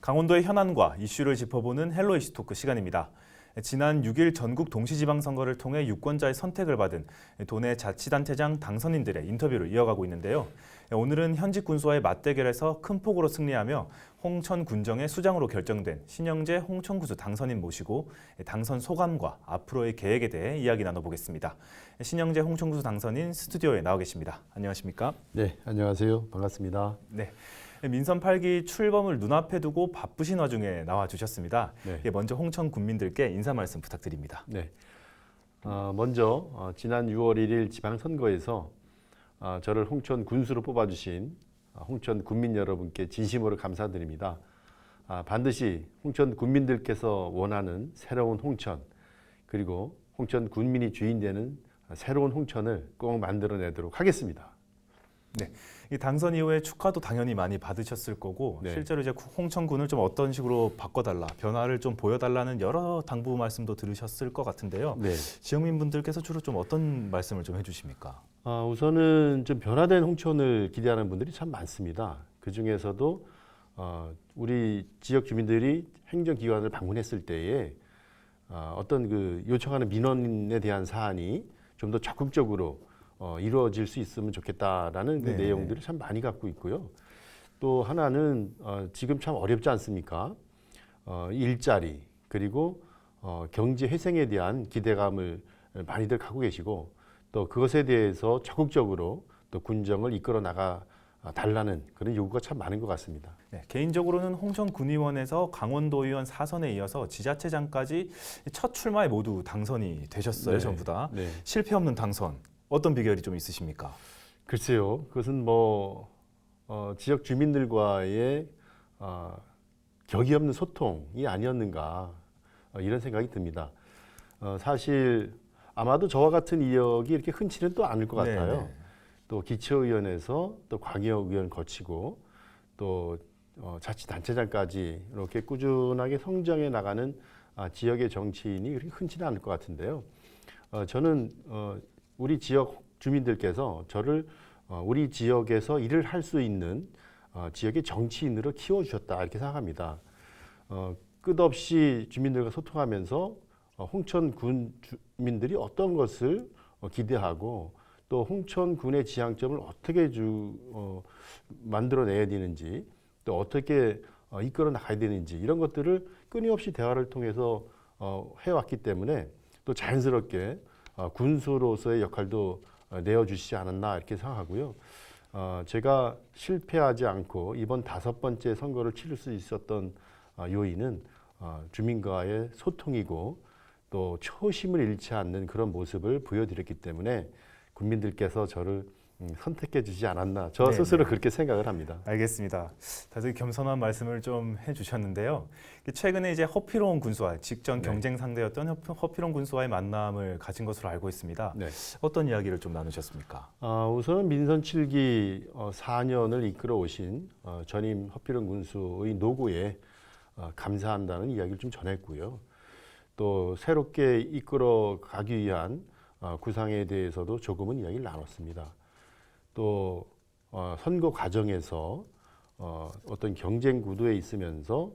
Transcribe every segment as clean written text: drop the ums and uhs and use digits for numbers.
강원도의 현안과 이슈를 짚어보는 헬로 이슈 토크 시간입니다. 지난 6일 전국 동시지방선거를 통해 유권자의 선택을 받은 도내 자치단체장 당선인들의 인터뷰를 이어가고 있는데요. 오늘은 현직 군수와의 맞대결에서 큰 폭으로 승리하며 홍천 군정의 수장으로 결정된 신영재 홍천군수 당선인 모시고 당선 소감과 앞으로의 계획에 대해 이야기 나눠보겠습니다. 신영재 홍천군수 당선인 스튜디오에 나와 계십니다. 안녕하십니까? 네, 안녕하세요. 반갑습니다. 네. 민선 8기 출범을 눈앞에 두고 바쁘신 와중에 나와주셨습니다. 네. 먼저 홍천 군민들께 인사 말씀 부탁드립니다. 네. 먼저 지난 6월 1일 지방선거에서 저를 홍천 군수로 뽑아주신 홍천 군민 여러분께 진심으로 감사드립니다. 반드시 홍천 군민들께서 원하는 새로운 홍천, 그리고 홍천 군민이 주인되는 새로운 홍천을 꼭 만들어내도록 하겠습니다. 네, 이 당선 이후에 축하도 당연히 많이 받으셨을 거고 네. 실제로 이제 홍천군을 좀 어떤 식으로 바꿔달라, 변화를 좀 보여달라는 여러 당부 말씀도 들으셨을 것 같은데요. 네. 지역민분들께서 주로 좀 어떤 말씀을 좀 해주십니까? 우선은 좀 변화된 홍천을 기대하는 분들이 참 많습니다. 그 중에서도 우리 지역 주민들이 행정기관을 방문했을 때에 어떤 그 요청하는 민원에 대한 사안이 좀 더 적극적으로 이루어질 수 있으면 좋겠다라는 그 내용들을 참 많이 갖고 있고요. 또 하나는 지금 참 어렵지 않습니까? 일자리 그리고 경제 회생에 대한 기대감을 많이들 갖고 계시고 또 그것에 대해서 적극적으로 또 군정을 이끌어 나가 달라는 그런 요구가 참 많은 것 같습니다. 네, 개인적으로는 홍천군의원에서 강원도의원 4선에 이어서 지자체장까지 첫 출마에 모두 당선이 되셨어요. 네. 전부 다. 네. 실패 없는 당선. 어떤 비결이 좀 있으십니까? 글쎄요, 그것은 지역 주민들과의 격이 없는 소통이 아니었는가 이런 생각이 듭니다. 사실 아마도 저와 같은 이력이 이렇게 흔치는 또 않을 것 같아요. 네네. 또 기초의원에서 또 광역의원 거치고 또 자치단체장까지 이렇게 꾸준하게 성장해 나가는 지역의 정치인이 그렇게 흔치는 않을 것 같은데요. 저는 우리 지역 주민들께서 저를 우리 지역에서 일을 할 수 있는 지역의 정치인으로 키워주셨다 이렇게 생각합니다. 끝없이 주민들과 소통하면서 홍천군 주민들이 어떤 것을 기대하고 또 홍천군의 지향점을 어떻게 만들어내야 되는지 또 어떻게 이끌어 나가야 되는지 이런 것들을 끊임없이 대화를 통해서 해왔기 때문에 또 자연스럽게 군수로서의 역할도 내어주시지 않았나 이렇게 생각하고요. 제가 실패하지 않고 이번 5번째 선거를 치를 수 있었던 요인은 주민과의 소통이고 또 초심을 잃지 않는 그런 모습을 보여드렸기 때문에 국민들께서 저를 선택해 주지 않았나 저 스스로 그렇게 생각을 합니다. 알겠습니다. 다들 겸손한 말씀을 좀 해주셨는데요. 최근에 이제 허필용 군수와 직전 경쟁 상대였던 허필용 군수와의 만남을 가진 것으로 알고 있습니다. 네. 어떤 이야기를 좀 나누셨습니까? 우선은 민선 7기 4년을 이끌어 오신 전임 허필용 군수의 노고에 감사한다는 이야기를 좀 전했고요. 또 새롭게 이끌어 가기 위한 구상에 대해서도 조금은 이야기를 나눴습니다. 또 선거 과정에서 어떤 경쟁 구도에 있으면서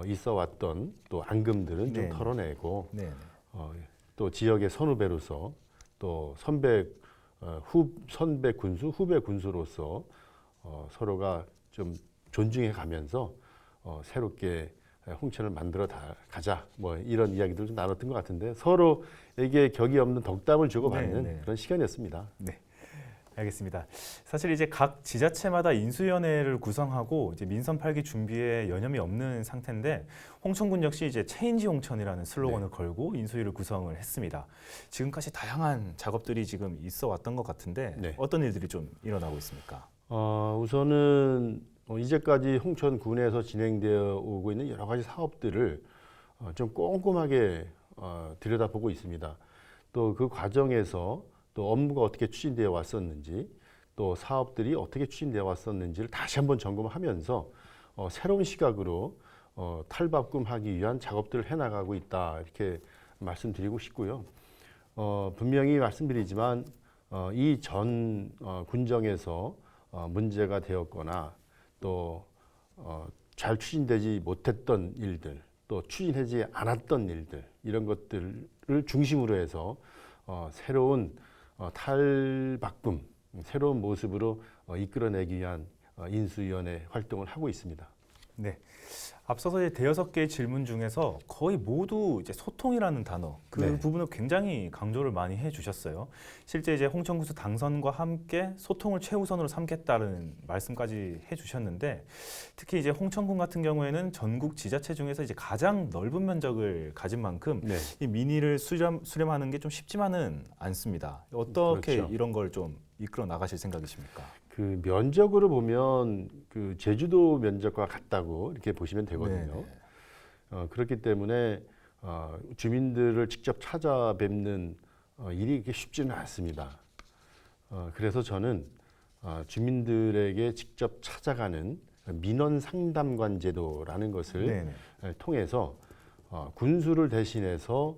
있어 왔던 또 앙금들은 좀 털어내고 또 지역의 선후배로서 또 선배 군수, 후배 군수로서 서로가 좀 존중해 가면서 새롭게 홍천을 만들어 가자 이런 이야기들 좀 나눴던 것 같은데 서로에게 격이 없는 덕담을 주고받는 그런 시간이었습니다. 네. 알겠습니다. 사실 이제 각 지자체마다 인수위원회를 구성하고 이제 민선 8기 준비에 여념이 없는 상태인데 홍천군 역시 이제 체인지 홍천이라는 슬로건을 걸고 인수위를 구성을 했습니다. 지금까지 다양한 작업들이 지금 있어 왔던 것 같은데 어떤 일들이 좀 일어나고 있습니까? 우선은 이제까지 홍천군에서 진행되어 오고 있는 여러 가지 사업들을 좀 꼼꼼하게 들여다보고 있습니다. 또 그 과정에서 또 업무가 어떻게 추진되어 왔었는지 또 사업들이 어떻게 추진되어 왔었는지를 다시 한번 점검하면서 새로운 시각으로 탈바꿈하기 위한 작업들을 해나가고 있다 이렇게 말씀드리고 싶고요. 분명히 말씀드리지만 이 전 군정에서 문제가 되었거나 또 잘 추진되지 못했던 일들, 또 추진하지 않았던 일들 이런 것들을 중심으로 해서 새로운 탈바꿈, 새로운 모습으로 이끌어내기 위한 인수위원회 활동을 하고 있습니다. 네. 앞서서 이제 대여섯 개의 질문 중에서 거의 모두 이제 소통이라는 단어 그 네. 부분을 굉장히 강조를 많이 해주셨어요. 실제 이제 홍천군수 당선과 함께 소통을 최우선으로 삼겠다는 말씀까지 해주셨는데 특히 이제 홍천군 같은 경우에는 전국 지자체 중에서 이제 가장 넓은 면적을 가진 만큼 네. 이 민의를 수렴하는 게 좀 쉽지만은 않습니다. 어떻게 그렇죠. 이런 걸 좀 이끌어 나가실 생각이십니까? 그 면적으로 보면 그 제주도 면적과 같다고 이렇게 보시면 되거든요. 그렇기 때문에 주민들을 직접 찾아뵙는 일이 이렇게 쉽지는 않습니다. 그래서 저는 주민들에게 직접 찾아가는 민원 상담관 제도라는 것을 네네. 통해서 군수를 대신해서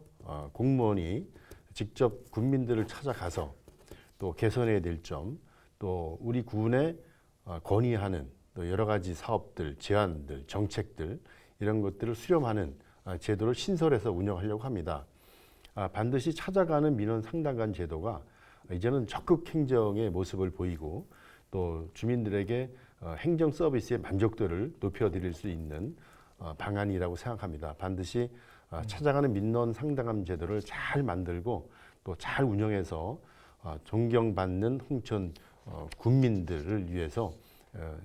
공무원이 직접 군민들을 찾아가서 또 개선해야 될 점, 또 우리 군에 건의하는 또 여러 가지 사업들, 제안들, 정책들 이런 것들을 수렴하는 제도를 신설해서 운영하려고 합니다. 반드시 찾아가는 민원 상담관 제도가 이제는 적극 행정의 모습을 보이고 또 주민들에게 행정 서비스의 만족도를 높여드릴 수 있는 방안이라고 생각합니다. 반드시 찾아가는 민원 상담관 제도를 잘 만들고 또 잘 운영해서 존경받는 홍천 군민들을 위해서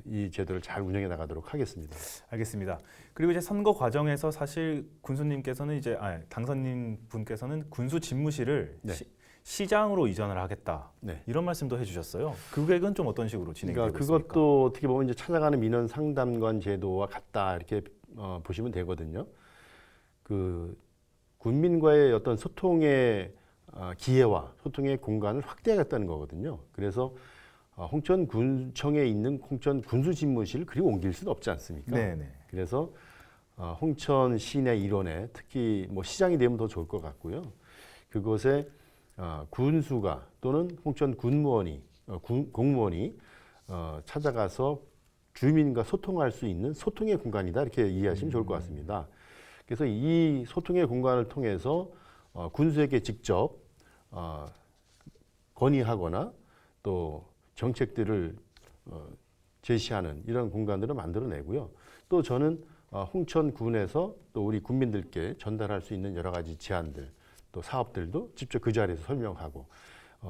이 제도를 잘 운영해 나가도록 하겠습니다. 알겠습니다. 그리고 이제 선거 과정에서 사실 군수님께서는 이제 당선인 분께서는 군수 집무실을 네. 시장으로 이전을 하겠다 네. 이런 말씀도 해주셨어요. 그 계획은 좀 어떤 식으로 진행되고 그러니까 있습니까? 그것도 어떻게 보면 이제 찾아가는 민원 상담관 제도와 같다 이렇게 보시면 되거든요. 그 군민과의 어떤 소통의 기회와 소통의 공간을 확대하겠다는 거거든요. 그래서 홍천군청에 있는 홍천 군수집무실 그리 옮길 수는 없지 않습니까? 네네. 그래서 홍천 시내 일원에 특히 뭐 시장이 되면 더 좋을 것 같고요. 그곳에 군수가 또는 홍천 군무원이 공무원이 찾아가서 주민과 소통할 수 있는 소통의 공간이다 이렇게 이해하시면 좋을 것 같습니다. 그래서 이 소통의 공간을 통해서 군수에게 직접 건의하거나 또 정책들을 제시하는 이런 공간들을 만들어내고요. 또 저는 홍천군에서 또 우리 국민들께 전달할 수 있는 여러 가지 제안들 또 사업들도 직접 그 자리에서 설명하고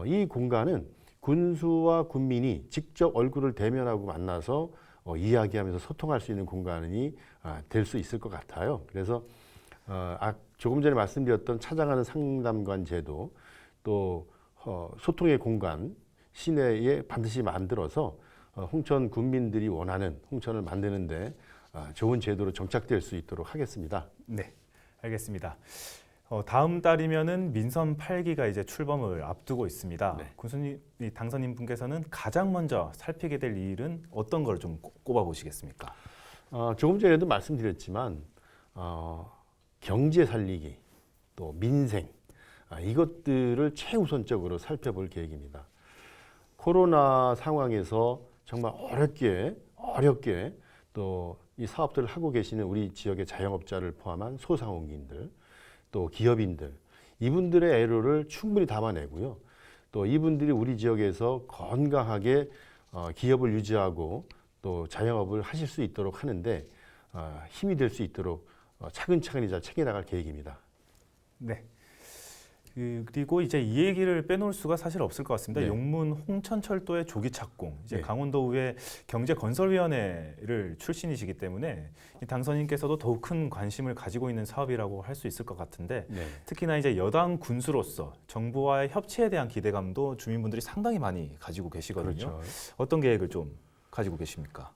이 공간은 군수와 군민이 직접 얼굴을 대면하고 만나서 이야기하면서 소통할 수 있는 공간이 될 수 있을 것 같아요. 그래서 조금 전에 말씀드렸던 찾아가는 상담관 제도 또 소통의 공간 시내에 반드시 만들어서 홍천 군민들이 원하는 홍천을 만드는데 좋은 제도로 정착될 수 있도록 하겠습니다. 네, 알겠습니다. 다음 달이면은 민선 8기가 이제 출범을 앞두고 있습니다. 네. 군수님, 이 당선인 분께서는 가장 먼저 살피게 될 일은 어떤 걸 좀 꼽아 보시겠습니까? 조금 전에도 말씀드렸지만 경제 살리기 또 민생 이것들을 최우선적으로 살펴볼 계획입니다. 코로나 상황에서 정말 어렵게 또 이 사업들을 하고 계시는 우리 지역의 자영업자를 포함한 소상공인들 또 기업인들 이분들의 애로를 충분히 담아내고요. 또 이분들이 우리 지역에서 건강하게 기업을 유지하고 또 자영업을 하실 수 있도록 하는데 힘이 될 수 있도록 차근차근히 잘 챙겨나갈 계획입니다. 네. 그리고 이제 이 얘기를 빼놓을 수가 사실 없을 것 같습니다. 네. 용문 홍천철도의 조기 착공, 이제 네. 강원도의회 경제건설위원회를 출신이시기 때문에 이 당선인께서도 더욱 큰 관심을 가지고 있는 사업이라고 할 수 있을 것 같은데 네. 특히나 이제 여당 군수로서 정부와의 협치에 대한 기대감도 주민분들이 상당히 많이 가지고 계시거든요. 그렇죠. 어떤 계획을 좀 가지고 계십니까?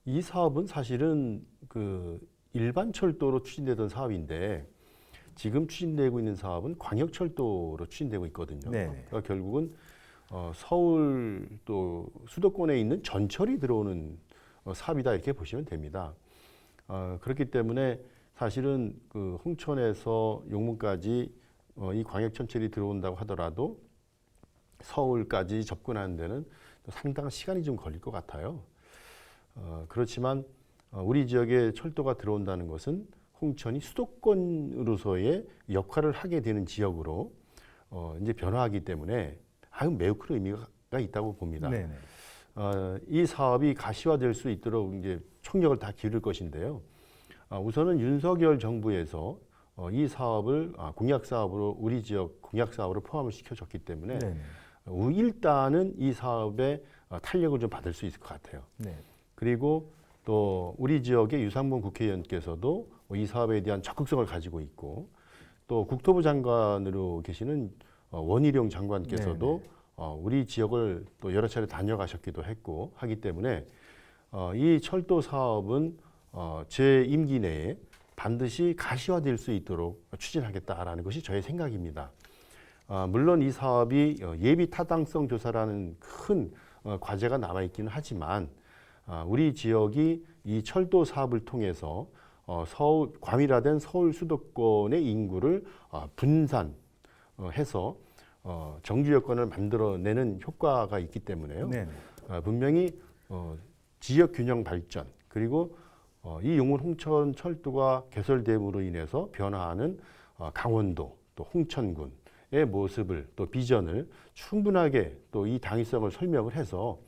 이 사업은 사실은 그 일반 철도로 추진되던 사업인데 지금 추진되고 있는 사업은 광역철도로 추진되고 있거든요. 네네. 그러니까 결국은 서울 또 수도권에 있는 전철이 들어오는 사업이다 이렇게 보시면 됩니다. 그렇기 때문에 사실은 그 홍천에서 용문까지 이 광역전철이 들어온다고 하더라도 서울까지 접근하는 데는 상당한 시간이 좀 걸릴 것 같아요. 그렇지만 우리 지역에 철도가 들어온다는 것은 홍천이 수도권으로서의 역할을 하게 되는 지역으로 이제 변화하기 때문에 매우 큰 의미가 있다고 봅니다. 네네. 이 사업이 가시화될 수 있도록 이제 총력을 다 기울일 것인데요. 우선은 윤석열 정부에서 이 사업을 공약 사업으로 우리 지역 공약 사업으로 포함을 시켜줬기 때문에 네네. 일단은 이 사업에 탄력을 좀 받을 수 있을 것 같아요. 네. 그리고 또 우리 지역의 유상범 국회의원께서도 이 사업에 대한 적극성을 가지고 있고 또 국토부 장관으로 계시는 원희룡 장관께서도 우리 지역을 또 여러 차례 다녀가셨기도 했고 하기 때문에 이 철도 사업은 제 임기 내에 반드시 가시화될 수 있도록 추진하겠다라는 것이 저의 생각입니다. 물론 이 사업이 예비 타당성 조사라는 큰 과제가 남아 있기는 하지만 우리 지역이 이 철도 사업을 통해서 과밀화된 서울 수도권의 인구를 분산해서 정주 여건을 만들어내는 효과가 있기 때문에요. 네네. 분명히 지역 균형 발전 그리고 이 용운 홍천 철도가 개설됨으로 인해서 변화하는 강원도 또 홍천군의 모습을 또 비전을 충분하게 또 이 당위성을 설명을 해서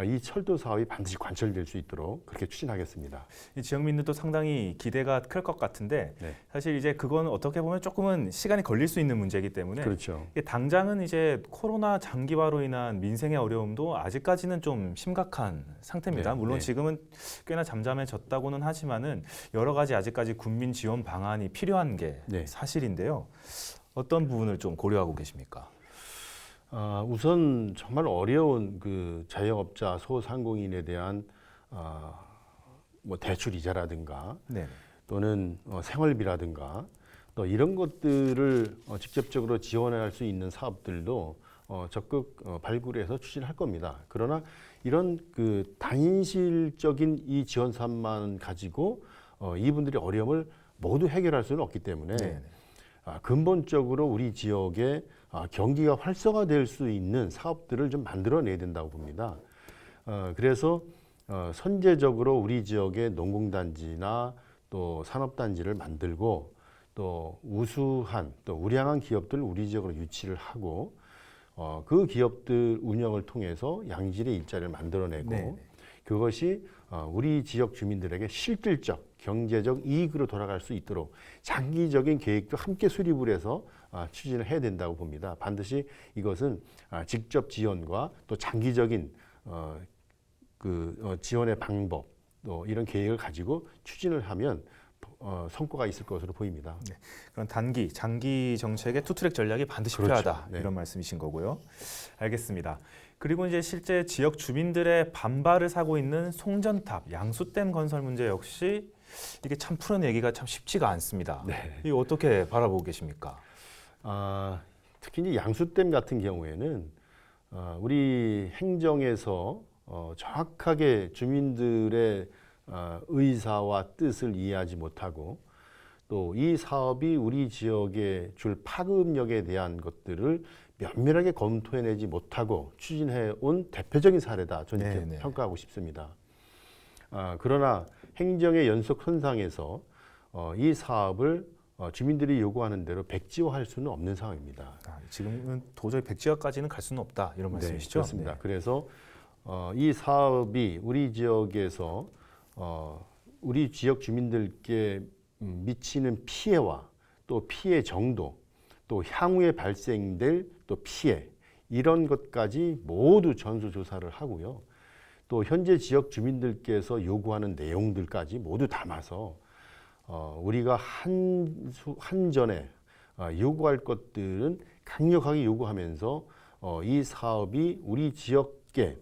이 철도 사업이 반드시 관철될 수 있도록 그렇게 추진하겠습니다. 이 지역민들도 상당히 기대가 클 것 같은데 네. 사실 이제 그건 어떻게 보면 조금은 시간이 걸릴 수 있는 문제이기 때문에 그렇죠. 이게 당장은 이제 코로나 장기화로 인한 민생의 어려움도 아직까지는 좀 심각한 상태입니다. 네, 물론 네. 지금은 꽤나 잠잠해졌다고는 하지만은 여러 가지 아직까지 국민 지원 방안이 필요한 게 네. 사실인데요. 어떤 부분을 좀 고려하고 계십니까? 우선 정말 어려운 그 자영업자 소상공인에 대한 뭐 대출 이자라든가 네. 또는 생활비라든가 또 이런 것들을 직접적으로 지원할 수 있는 사업들도 적극 발굴해서 추진할 겁니다. 그러나 이런 그 단실적인 이 지원 사업만 가지고 이분들의 어려움을 모두 해결할 수는 없기 때문에 네. 근본적으로 우리 지역에 경기가 활성화될 수 있는 사업들을 좀 만들어내야 된다고 봅니다. 그래서 선제적으로 우리 지역의 농공단지나 또 산업단지를 만들고 또 우수한 또 우량한 기업들을 우리 지역으로 유치를 하고 그 기업들 운영을 통해서 양질의 일자리를 만들어내고 네네. 그것이 우리 지역 주민들에게 실질적 경제적 이익으로 돌아갈 수 있도록 장기적인 계획도 함께 수립을 해서 추진을 해야 된다고 봅니다. 반드시 이것은 직접 지원과 또 장기적인 지원의 방법 또 이런 계획을 가지고 추진을 하면 성과가 있을 것으로 보입니다. 네. 그런 단기, 장기 정책의 투트랙 전략이 반드시 그렇죠. 필요하다. 네. 이런 말씀이신 거고요. 알겠습니다. 그리고 이제 실제 지역 주민들의 반발을 사고 있는 송전탑, 양수댐 건설 문제 역시 이게 참 풀어내기가 참 쉽지가 않습니다. 네. 이거 어떻게 바라보고 계십니까? 특히 이제 양수댐 같은 경우에는 우리 행정에서 정확하게 주민들의 의사와 뜻을 이해하지 못하고 또 이 사업이 우리 지역에 줄 파급력에 대한 것들을 면밀하게 검토해내지 못하고 추진해온 대표적인 사례다. 저는 이렇게 네네. 평가하고 싶습니다. 그러나 행정의 연속 선상에서 이 사업을 주민들이 요구하는 대로 백지화할 수는 없는 상황입니다. 지금은 도저히 백지화까지는 갈 수는 없다. 이런 말씀이시죠? 그렇습니다. 그래서 이 사업이 우리 지역에서 우리 지역 주민들께 미치는 피해와 또 피해 정도 또 향후에 발생될 또 피해 이런 것까지 모두 전수조사를 하고요. 또 현재 지역 주민들께서 요구하는 내용들까지 모두 담아서 우리가 한전에 요구할 것들은 강력하게 요구하면서 이 사업이 우리 지역에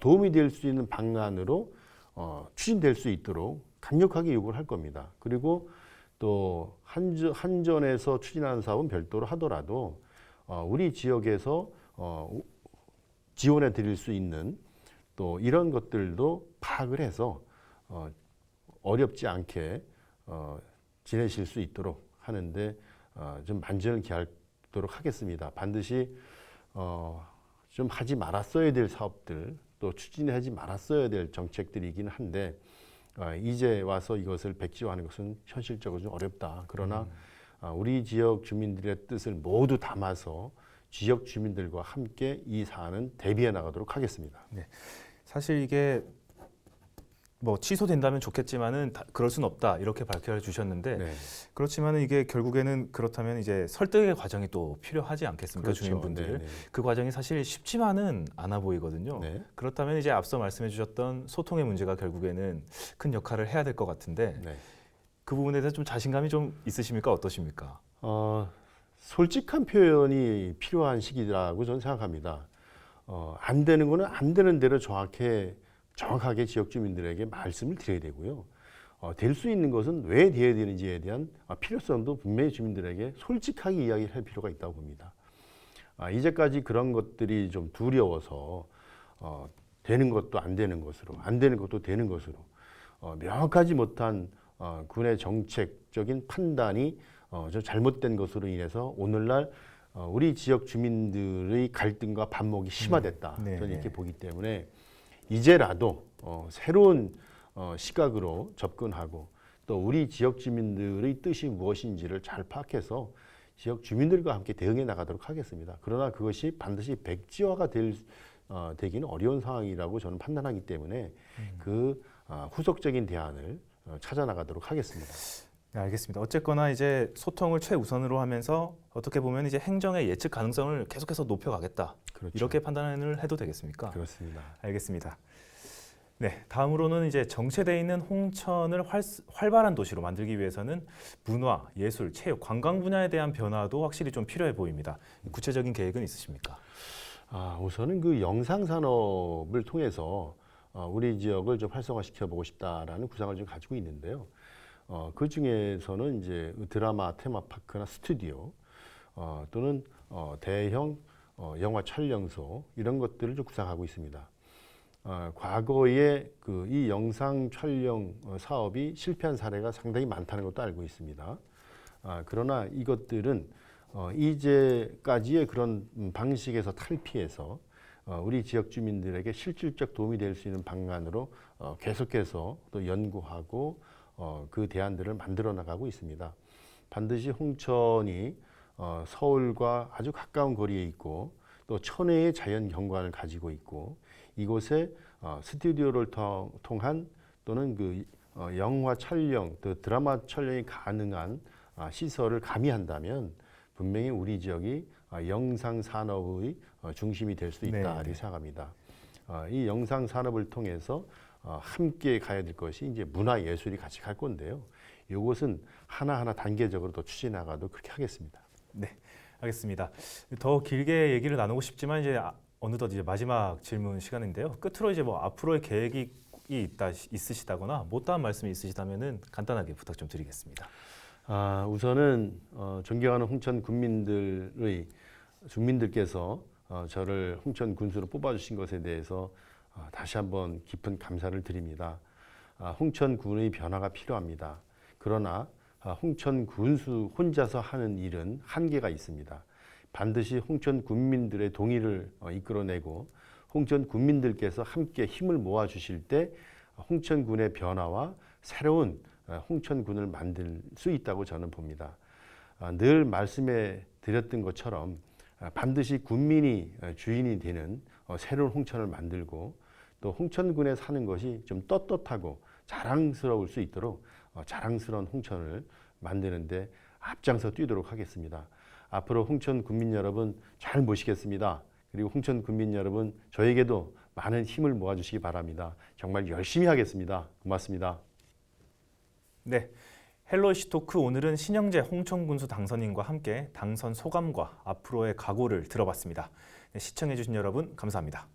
도움이 될 수 있는 방안으로 추진될 수 있도록 강력하게 요구를 할 겁니다. 그리고 또 한전에서 추진하는 사업은 별도로 하더라도 우리 지역에서 지원해 드릴 수 있는 또 이런 것들도 파악을 해서 어렵지 않게 지내실 수 있도록 하는데 좀 만전을 기하도록 하겠습니다. 반드시 좀 하지 말았어야 될 사업들 또 추진하지 말았어야 될 정책들이긴 한데 이제 와서 이것을 백지화하는 것은 현실적으로 좀 어렵다. 그러나 우리 지역 주민들의 뜻을 모두 담아서 지역 주민들과 함께 이 사안은 대비해 나가도록 하겠습니다. 사실 이게 뭐 취소된다면 좋겠지만은 그럴 수는 없다 이렇게 밝혀 주셨는데 네. 그렇지만은 이게 결국에는 그렇다면 이제 설득의 과정이 또 필요하지 않겠습니까? 그렇죠. 주민분들 네, 네. 그 과정이 사실 쉽지만은 않아 보이거든요. 네. 그렇다면 이제 앞서 말씀해 주셨던 소통의 문제가 결국에는 큰 역할을 해야 될 것 같은데 네. 그 부분에 대해서 좀 자신감이 좀 있으십니까? 어떠십니까? 솔직한 표현이 필요한 시기라고 저는 생각합니다. 안 되는 거는 안 되는 대로 정확하게 지역 주민들에게 말씀을 드려야 되고요. 될 수 있는 것은 왜 돼야 되는지에 대한 필요성도 분명히 주민들에게 솔직하게 이야기를 할 필요가 있다고 봅니다. 이제까지 그런 것들이 좀 두려워서 되는 것도 안 되는 것으로, 안 되는 것도 되는 것으로 명확하지 못한 군의 정책적인 판단이 좀 잘못된 것으로 인해서 오늘날 우리 지역 주민들의 갈등과 반목이 심화됐다. 네, 저는 네. 이렇게 보기 때문에 이제라도 새로운 시각으로 접근하고 또 우리 지역 주민들의 뜻이 무엇인지를 잘 파악해서 지역 주민들과 함께 대응해 나가도록 하겠습니다. 그러나 그것이 반드시 백지화가 되기는 어려운 상황이라고 저는 판단하기 때문에 그 후속적인 대안을 찾아 나가도록 하겠습니다. 네, 알겠습니다. 어쨌거나 이제 소통을 최우선으로 하면서 어떻게 보면 이제 행정의 예측 가능성을 계속해서 높여가겠다. 그렇죠. 이렇게 판단을 해도 되겠습니까? 그렇습니다. 알겠습니다. 네, 다음으로는 이제 정체돼 있는 홍천을 활발한 도시로 만들기 위해서는 문화, 예술, 체육, 관광 분야에 대한 변화도 확실히 좀 필요해 보입니다. 구체적인 계획은 있으십니까? 우선은 그 영상 산업을 통해서 우리 지역을 좀 활성화시켜 보고 싶다라는 구상을 좀 가지고 있는데요. 그 중에서는 이제 드라마 테마파크나 스튜디오 또는 대형 영화 촬영소 이런 것들을 좀 구상하고 있습니다. 과거에 이 영상 촬영 사업이 실패한 사례가 상당히 많다는 것도 알고 있습니다. 그러나 이것들은 이제까지의 그런 방식에서 탈피해서 우리 지역 주민들에게 실질적 도움이 될 수 있는 방안으로 계속해서 또 연구하고 그 대안들을 만들어 나가고 있습니다. 반드시 홍천이 서울과 아주 가까운 거리에 있고 또 천혜의 자연 경관을 가지고 있고 이곳에 스튜디오를 통한 또는 그 영화 촬영, 또 드라마 촬영이 가능한 시설을 가미한다면 분명히 우리 지역이 영상 산업의 중심이 될 수 있다 이렇게 생각합니다. 이 영상 산업을 통해서 함께 가야 될 것이 이제 문화 예술이 같이 갈 건데요. 이것은 하나하나 단계적으로 더 추진해 나가도 그렇게 하겠습니다. 네, 알겠습니다. 더 길게 얘기를 나누고 싶지만 이제 어느덧 이제 마지막 질문 시간인데요. 끝으로 이제 뭐 앞으로의 계획이 있으시다거나 못다한 말씀이 있으시다면은 간단하게 부탁 좀 드리겠습니다. 우선은 존경하는 홍천 주민들께서 저를 홍천 군수로 뽑아주신 것에 대해서 다시 한번 깊은 감사를 드립니다. 홍천군의 변화가 필요합니다. 그러나 홍천 군수 혼자서 하는 일은 한계가 있습니다. 반드시 홍천 군민들의 동의를 이끌어내고 홍천 군민들께서 함께 힘을 모아 주실 때 홍천군의 변화와 새로운 홍천군을 만들 수 있다고 저는 봅니다. 늘 말씀해 드렸던 것처럼 반드시 군민이 주인이 되는 새로운 홍천을 만들고 또 홍천군에 사는 것이 좀 떳떳하고 자랑스러울 수 있도록 자랑스러운 홍천을 만드는데 앞장서 뛰도록 하겠습니다. 앞으로 홍천 군민 여러분 잘 모시겠습니다. 그리고 홍천 군민 여러분 저에게도 많은 힘을 모아주시기 바랍니다. 정말 열심히 하겠습니다. 고맙습니다. 네, 헬로 이슈토크 오늘은 신영재 홍천군수 당선인과 함께 당선 소감과 앞으로의 각오를 들어봤습니다. 네, 시청해주신 여러분 감사합니다.